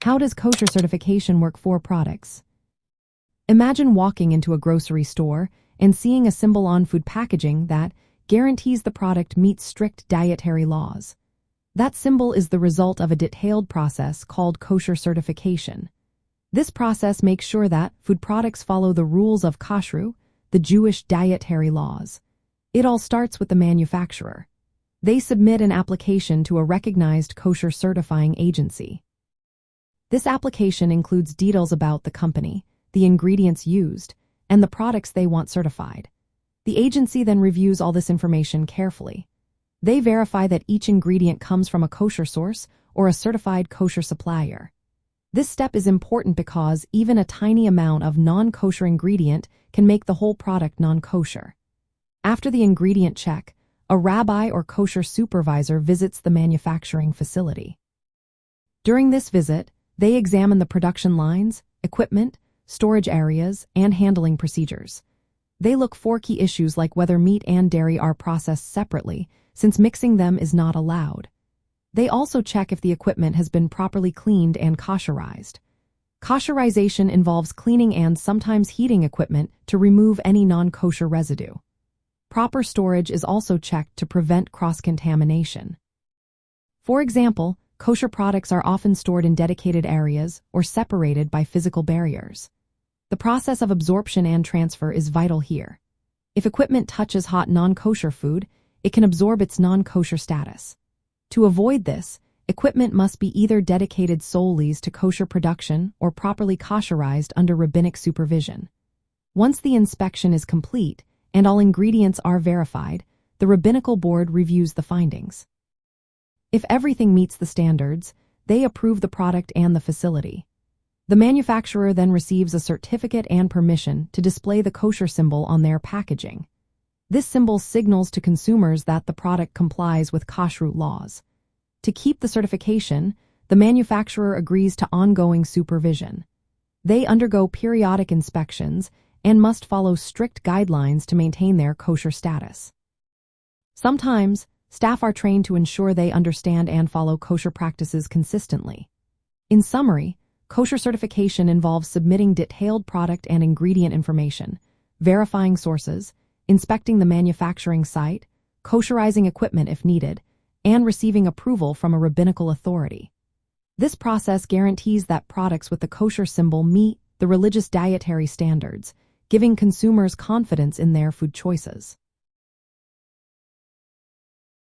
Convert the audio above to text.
How does kosher certification work for products? Imagine walking into a grocery store and seeing a symbol on food packaging that guarantees the product meets strict dietary laws. That symbol is the result of a detailed process called kosher certification. This process makes sure that food products follow the rules of Kashrut, the Jewish dietary laws. It all starts with the manufacturer. They submit an application to a recognized kosher certifying agency. This application includes details about the company, the ingredients used, and the products they want certified. The agency then reviews all this information carefully. They verify that each ingredient comes from a kosher source or a certified kosher supplier. This step is important because even a tiny amount of non-kosher ingredient can make the whole product non-kosher. After the ingredient check, a rabbi or kosher supervisor visits the manufacturing facility. During this visit, they examine the production lines, equipment, storage areas, and handling procedures. They look for key issues like whether meat and dairy are processed separately, since mixing them is not allowed. They also check if the equipment has been properly cleaned and kosherized. Kosherization involves cleaning and sometimes heating equipment to remove any non-kosher residue. Proper storage is also checked to prevent cross-contamination. For example, kosher products are often stored in dedicated areas or separated by physical barriers. The process of absorption and transfer is vital here. If equipment touches hot non-kosher food, it can absorb its non-kosher status. To avoid this, equipment must be either dedicated solely to kosher production or properly kosherized under rabbinic supervision. Once the inspection is complete and all ingredients are verified, the rabbinical board reviews the findings. If everything meets the standards, they approve the product and the facility. The manufacturer then receives a certificate and permission to display the kosher symbol on their packaging. This symbol signals to consumers that the product complies with Kashrut laws. To keep the certification, the manufacturer agrees to ongoing supervision. They undergo periodic inspections and must follow strict guidelines to maintain their kosher status. Sometimes, staff are trained to ensure they understand and follow kosher practices consistently. In summary, kosher certification involves submitting detailed product and ingredient information, verifying sources, inspecting the manufacturing site, kosherizing equipment if needed, and receiving approval from a rabbinical authority. This process guarantees that products with the kosher symbol meet the religious dietary standards, giving consumers confidence in their food choices.